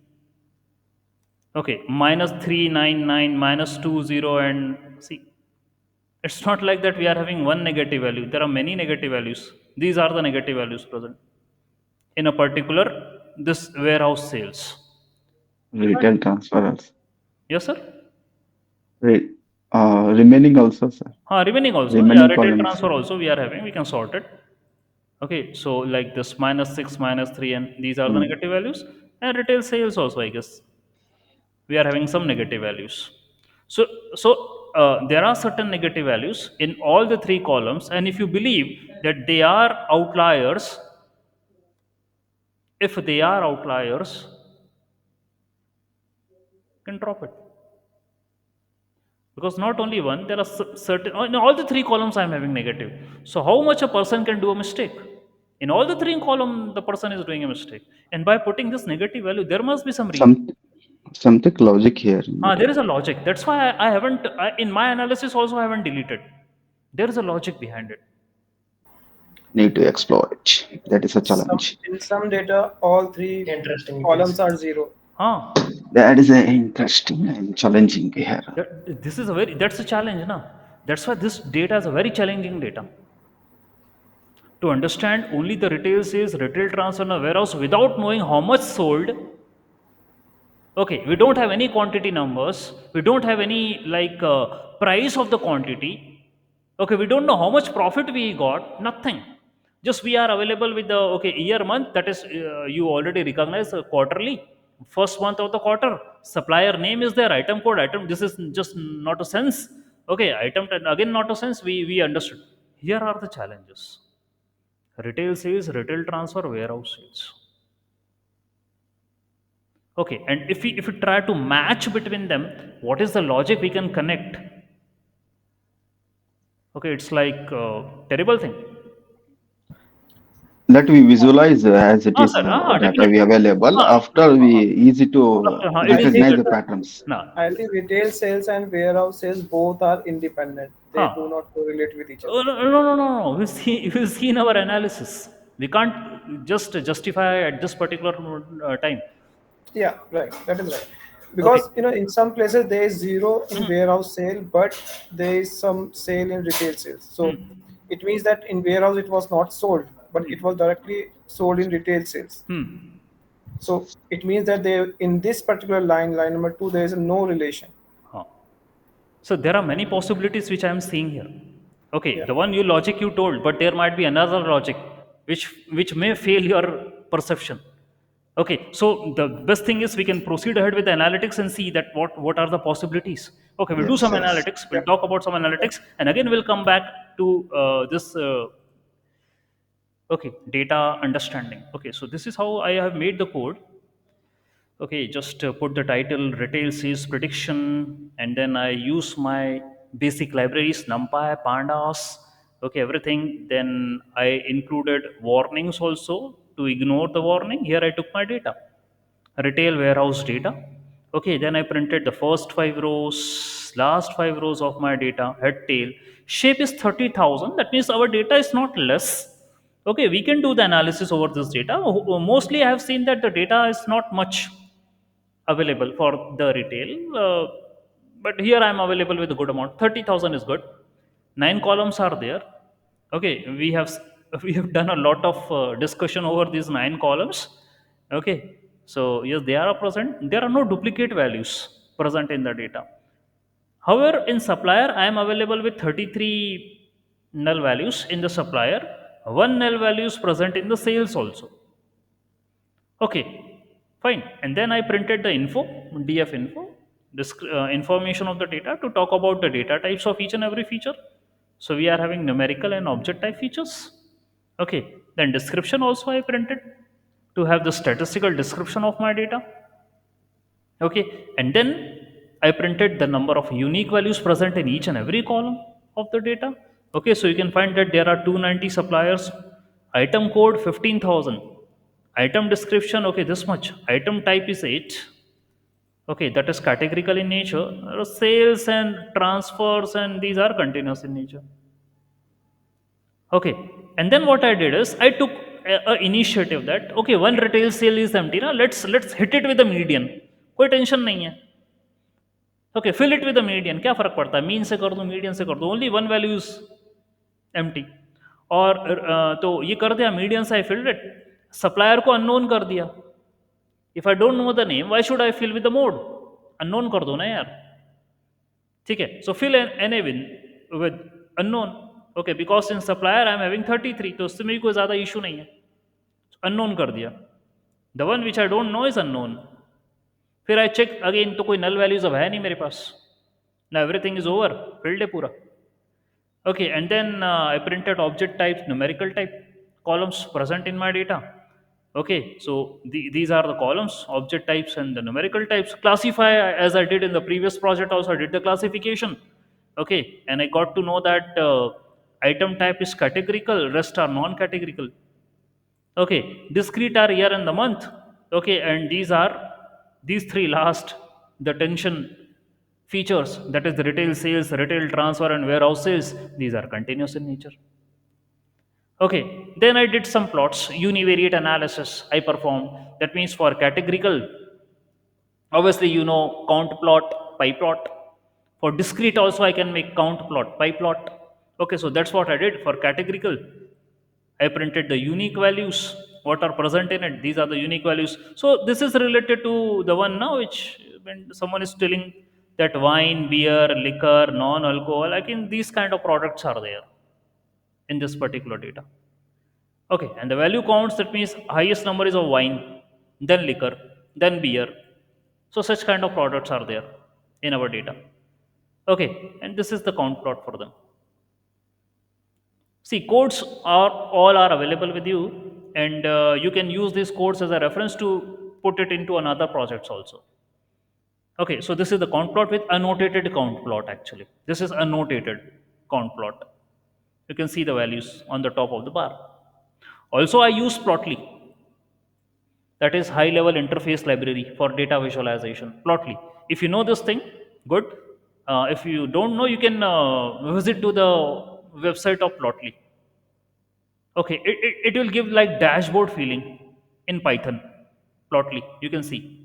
Okay, minus 399, minus 20, and see, it's not like that we are having one negative value. There are many negative values. These are the negative values present in a particular this warehouse sales. Retail transfers. Yes, sir. Remaining also, sir. Remaining also. Remaining Retail columns. transfer also we are having. We can sort it. Okay, so like this minus 6, minus 3, and these are the negative values. And retail sales also, I guess. We are having some negative values. So there are certain negative values in all the three columns, and if you believe that they are outliers, if they are outliers, you can drop it. Because not only one, there are certain, in all the three columns I am having negative. So how much a person can do a mistake? In all the three columns, the person is doing a mistake. And by putting this negative value, there must be some reason. Something logic here. There is a logic. That's why I haven't, in my analysis also I haven't deleted. There is a logic behind it. Need to exploit. That is a challenge. In some data, all three Interesting. columns are zero. That is interesting and challenging here. That's a challenge, na? That's why this data is a very challenging data. To understand only the retail sales, retail transfer in a warehouse without knowing how much sold. Okay, we don't have any quantity numbers. We don't have any price of the quantity. Okay, we don't know how much profit we got. Nothing. Just we are available with the year month, that is you already recognize quarterly. first month of the quarter, supplier name is there, item code, item, this is just not a sense. Okay, item, again not a sense, we understood. Here are the challenges: retail sales, retail transfer, warehouse sales. Okay, and if we try to match between them, what is the logic we can connect? Okay, it's like terrible thing. That we visualize as it is Sir, data we definitely. available. Ah, After we easy to it is recognize easier the to. patterns. No. I think retail sales and warehouse sales both are independent. They Huh. do not correlate with each Oh, other. no. We see in our analysis. We can't just justify at this particular time. Yeah, right. That is right. Okay. Because in some places there is zero in warehouse sale, but there is some sale in retail sales. So it means that in warehouse it was not sold, but it was directly sold in retail sales. So it means that they in this particular line number 2, there is no relation. Huh. So there are many possibilities which I am seeing here. Okay, Yeah. the one you logic you told, but there might be another logic which may fail your perception. Okay, so the best thing is we can proceed ahead with the analytics and see that what are the possibilities. Okay, we'll do Yes, some yes. analytics. We'll talk about some analytics, and again we'll come back to this. Okay, data understanding. Okay, so this is how I have made the code. Okay, just put the title retail sales prediction, and then I use my basic libraries, NumPy, Pandas, okay, everything. Then I included warnings also to ignore the warning. Here I took my data, retail warehouse data. Okay, then I printed the first 5 rows, last 5 rows of my data, head, tail. Shape is 30,000. That means our data is not less. Okay, we can do the analysis over this data. Mostly I have seen that the data is not much available for the retail. But here I am available with a good amount. 30,000 is good. 9 columns are there. Okay, we have done a lot of discussion over these 9 columns. Okay, so yes, they are present. There are no duplicate values present in the data. However, in supplier, I am available with 33 null values in the supplier. One null value is present in the sales also. Okay, fine. And then I printed the info, df info, information of the data to talk about the data types of each and every feature. So we are having numerical and object type features. Okay, then description also I printed to have the statistical description of my data. Okay, and then I printed the number of unique values present in each and every column of the data. Okay, so you can find that there are 290 suppliers, item code 15,000, item description, okay, this much, item type is 8. Okay, that is categorical in nature. Sales and transfers and these are continuous in nature. Okay, and then what I did is I took a initiative that okay, one retail sale is empty. Now let's hit it with a median. कोई tension नहीं है. Okay, fill it with a median. क्या फर्क पड़ता है? Mean से कर दो, मीडियन से कर दो. Only one value is empty. और तो ये कर दिया, मीडियन से I filled it. सप्लायर को अननोन कर दिया. If I don't know the name, why should I fill with the mode? Unknown कर दो ना यार. ठीक है. So fill NA with unknown. Okay, because in supplier I am having 33, तो उससे मेरी कोई ज़्यादा issue नहीं है. Unknown कर दिया. The one which I don't know is unknown. फिर I check again, तो कोई null values अब है नहीं मेरे पास. Now everything is over, filled है पूरा. Okay, and then I printed object types, numerical type columns present in my data. Okay, so these are the columns, object types and the numerical types. Classify, as I did in the previous project also, I did the classification. Okay, and I got to know that item type is categorical, rest are non-categorical. Okay, discrete are year and the month. Okay, and these three last, the tension features, that is the retail sales, retail transfer, and warehouse sales, these are continuous in nature. Okay, then I did some plots, univariate analysis I performed. That means for categorical, obviously you know count plot, pie plot. For discrete also I can make count plot, pie plot. Okay, so that's what I did for categorical. I printed the unique values, what are present in it. These are the unique values. So this is related to the one now, which when someone is telling that wine, beer, liquor, non-alcohol, I think these kind of products are there in this particular data. Okay, and the value counts, that means highest number is of wine, then liquor, then beer. So such kind of products are there in our data. Okay, and this is the count plot for them. See, codes are all are available with you, and you can use these codes as a reference to put it into another projects also. Okay, so this is the count plot with annotated count plot actually. This is annotated count plot. You can see the values on the top of the bar. Also, I use Plotly, that is high level interface library for data visualization. Plotly. If you know this thing, good. If you don't know, you can visit to the website of Plotly. Okay, it will give like dashboard feeling in Python. Plotly, you can see.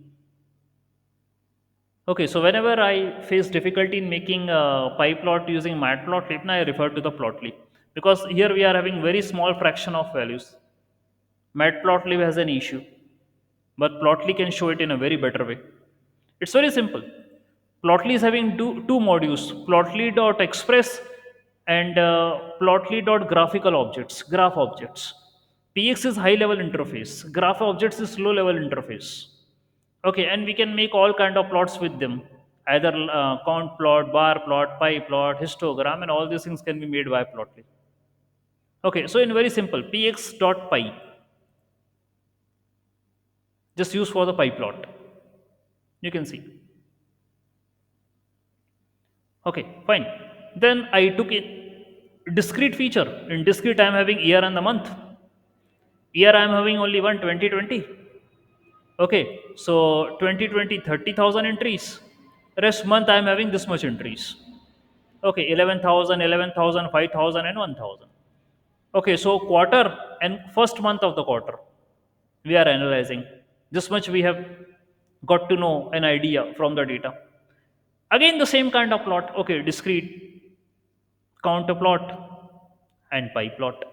Okay, so whenever I face difficulty in making a pie plot using matplotlib, I refer to the Plotly, because here we are having very small fraction of values. Matplotlib has an issue, but Plotly can show it in a very better way. It's very simple. Plotly is having two modules, Plotly.express and Plotly.graphical objects, graph objects. PX is high level interface, graph objects is low level interface. Okay, and we can make all kind of plots with them, either count plot, bar plot, pie plot, histogram, and all these things can be made by Plotly. Okay, so in very simple, px.py, just use for the pie plot. You can see. Okay, fine. Then I took a discrete feature. In discrete, I am having year and the month. Year I am having only one 2020. Okay, so 2020 30,000 entries. Rest month I am having this much entries. Okay, 11,000, 11,000, 5,000, and 1,000. Okay, so quarter and first month of the quarter we are analyzing. This much we have got to know an idea from the data. Again, the same kind of plot. Okay, discrete, counter plot, and pie plot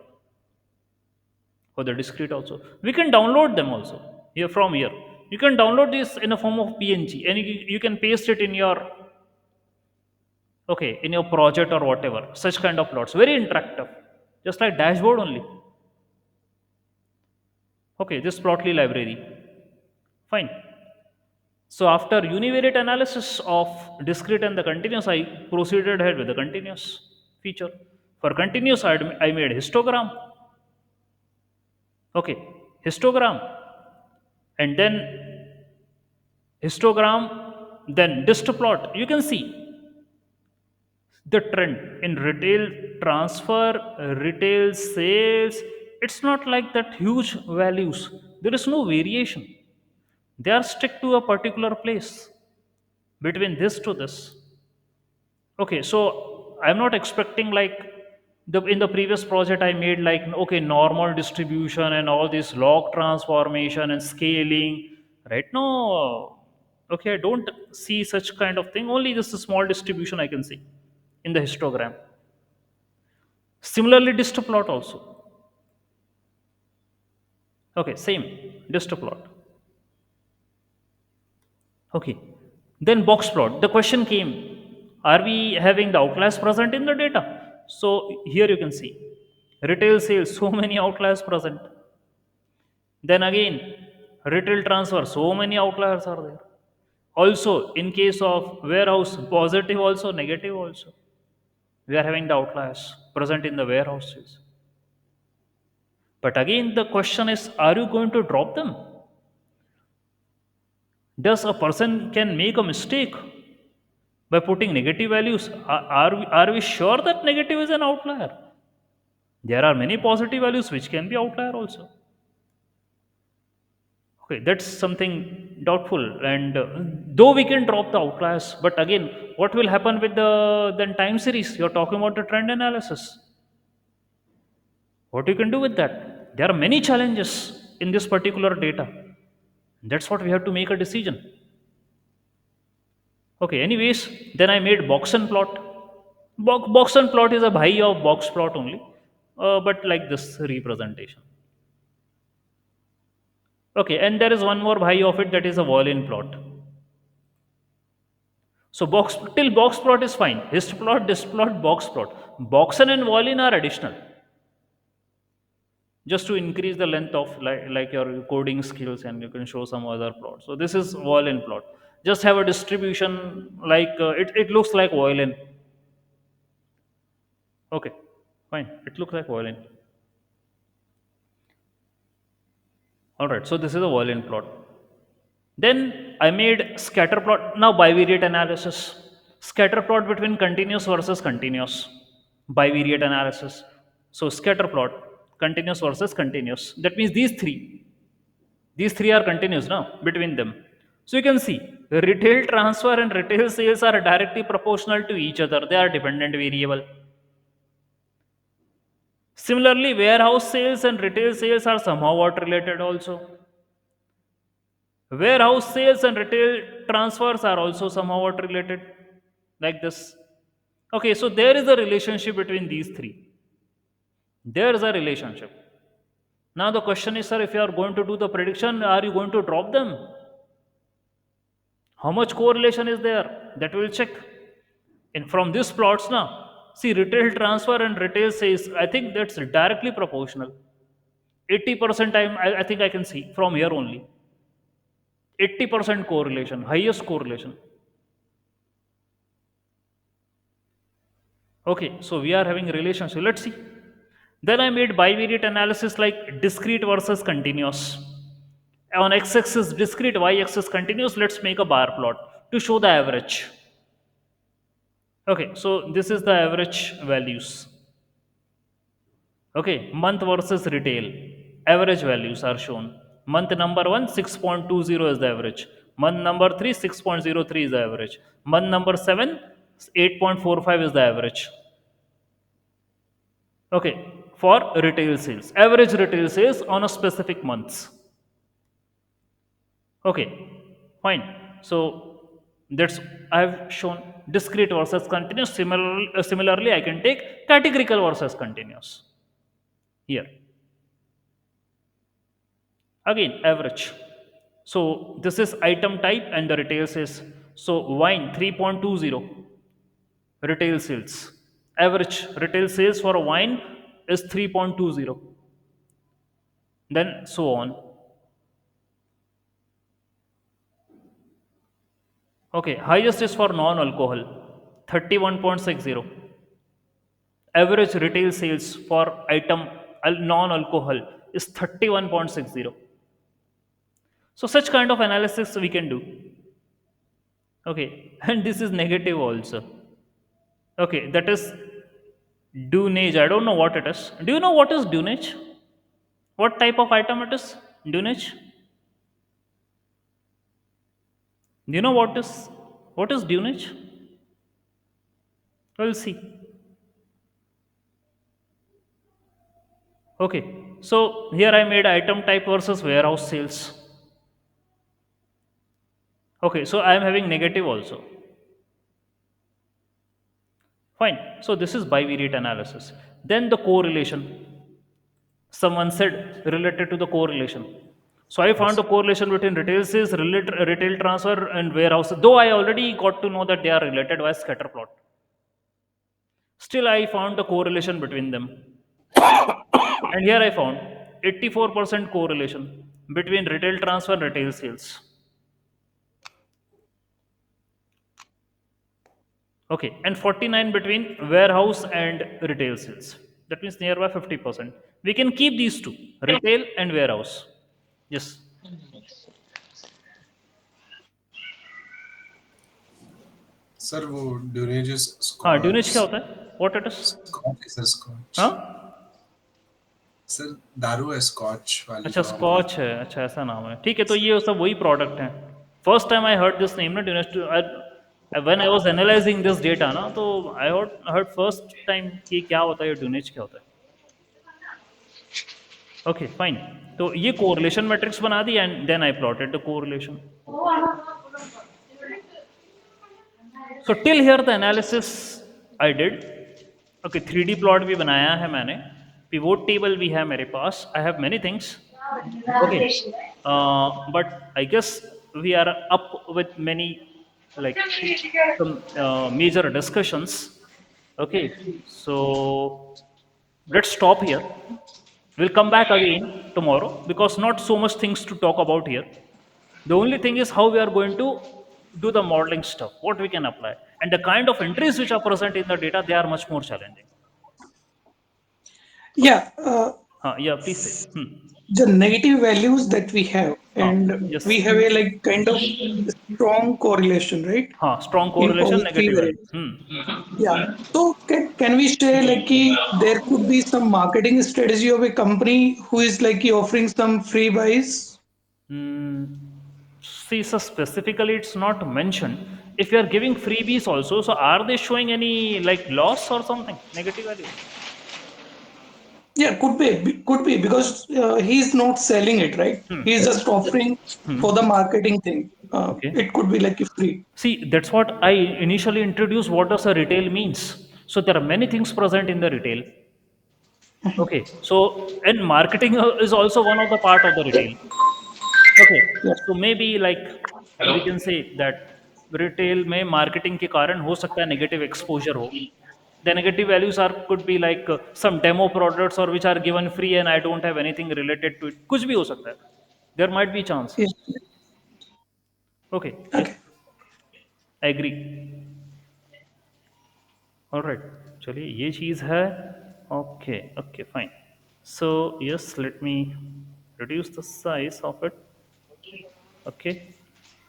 for the discrete also. We can download them also here from here. You can download this in a form of PNG, and you can paste it in your in your project or whatever. Such kind of plots, very interactive, just like dashboard only. Okay, this Plotly library, fine. So after univariate analysis of discrete and the continuous, I proceeded ahead with the continuous feature. For continuous, I made histogram. Okay, histogram, and then histogram, then dist plot. You can see the trend in retail transfer, retail sales. It's not like that huge values. There is no variation. They are stuck to a particular place between this to this. Okay, so I'm not expecting like in the previous project I made like normal distribution and all this log transformation and scaling. Right now, I don't see such kind of thing. Only this small distribution I can see in the histogram. Similarly, dist plot also. Okay, same dist plot. Okay, then box plot. The question came: are we having the outliers present in the data? So here you can see retail sales, so many outliers present. Then again, retail transfer, so many outliers are there. Also, in case of warehouse, positive also, negative also. We are having the outliers present in the warehouses. But again, the question is, are you going to drop them? Does a person can make a mistake by putting negative values? Are we sure that negative is an outlier? There are many positive values which can be outlier also. Okay, that's something doubtful. And though we can drop the outliers, but again, what will happen with the then time series? You're talking about the trend analysis. What you can do with that? There are many challenges in this particular data. That's what we have to make a decision. Okay, anyways, then I made box and plot. Box and plot is a bhai of box plot only, but like this representation. Okay, and there is one more bhai of it, that is a Boolean plot. So till box plot is fine. Hist plot, dist plot, box plot. Boxen and Boolean are additional. just to increase the length of like your coding skills, and you can show some other plot. So this is violin plot. Just have a distribution like it looks like violin. Okay, fine. It looks like violin. All right. So this is a violin plot. Then I made scatter plot. Now bivariate analysis. Scatter plot between continuous versus continuous. Bivariate analysis. So scatter plot, continuous versus continuous. That means these three are continuous now between them. So you can see retail transfer and retail sales are directly proportional to each other. They are dependent variable. Similarly, warehouse sales and retail sales are somehow what related also. Warehouse sales and retail transfers are also somehow what related, like this. Okay, so there is a relationship between these three. There is a relationship. Now the question is, sir, if you are going to do the prediction, are you going to drop them? How much correlation is there? That we'll check. And from these plots now, see retail transfer and retail sales, I think that's directly proportional. 80% time, I think I can see from here only. 80% correlation, highest correlation. Okay, so we are having relationship. Let's see. Then I made bivariate analysis like discrete versus continuous. On x-axis discrete, y-axis continuous. Let's make a bar plot to show the average. Okay, so this is the average values. Okay, month versus retail. Average values are shown. Month number 1, 6.20 is the average. Month number 3, 6.03 is the average. Month number 7, 8.45 is the average. Okay, for retail sales. Average retail sales on a specific months. Okay, fine. So that's I have shown discrete versus continuous. Similarly, I can take categorical versus continuous. Here. Again, average. So this is item type and the retail sales. So wine 3.20 retail sales. Average retail sales for a wine is 3.20. Then so on. Okay, highest is for non-alcohol 31.60. Average retail sales for item non-alcohol is 31.60. So such kind of analysis we can do. Okay, and this is negative also. Okay, that is dunnage. I don't know what it is. Do you know what is dunnage? What type of item it is? Dunnage? Do you know what is dunnage? We'll see. Okay, so here I made item type versus warehouse sales. Okay, so I am having negative also. Fine. So this is bivariate analysis. Then the correlation. Someone said related to the correlation. So I found the correlation between retail sales, retail transfer, and warehouse. Though I already got to know that they are related by scatter plot. Still, I found the correlation between them. And here I found 84% correlation between retail transfer and retail sales. Okay, and 49 between warehouse and retail sales. That means nearby 50%. We can keep these two, retail and warehouse. Yes. Sir वो ड्यूनेजेस हाँ, ड्यूनेज क्या होता है? What it is? Scotch sir scotch हाँ? Sir दारू है scotch वाली अच्छा, स्कॉच है. अच्छा, ऐसा नाम है. ठीक है, तो ये सब वही प्रोडक्ट है. First time I heard this name ना ड्यूनेज. When I was analyzing this data ना, तो I heard first time कि क्या होता है, ड्यूनेज क्या होता है. Okay, fine. तो ये correlation matrix बना दी and then I plotted the correlation. So till here the analysis I did. Okay, 3D plot भी बनाया है मैंने. Pivot table भी है मेरे पास. I have many things. Okay, but I guess we are up with many like some major discussions. Okay, so let's stop here. We'll come back again tomorrow because not so much things to talk about here. The only thing is how we are going to do the modeling stuff, what we can apply, and the kind of entries which are present in the data, they are much more challenging. Yeah, Yeah, please say. the negative values that we have, and Yes. we have a like kind of strong correlation, right? Strong In all correlation, three negative value. variables. Yeah. So can we say like there could be some marketing strategy of a company who is like offering some free buys? See, so specifically it's not mentioned. If you are giving freebies also, so are they showing any like loss or something, negative value? Yeah, could be because he's not selling it, right? He's just offering for the marketing thing. Okay. It could be like a free. See, that's what I initially introduced. What does a retail means? So there are many things present in the retail. Okay. So and marketing is also one of the part of the retail. Okay. Yeah. So maybe like we can say that retail में marketing के कारण हो सकता है negative exposure हो. The negative values are could be like some demo products or which are given free and I don't have anything related to it. कुछ भी हो सकता है. There might be chance. Yeah. Okay. Yes. Okay. I agree. All right. चलिए ये चीज़ है. Okay. Okay. Fine. So yes, let me reduce the size of it. Okay.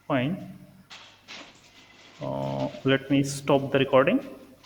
Fine. Let me stop the recording.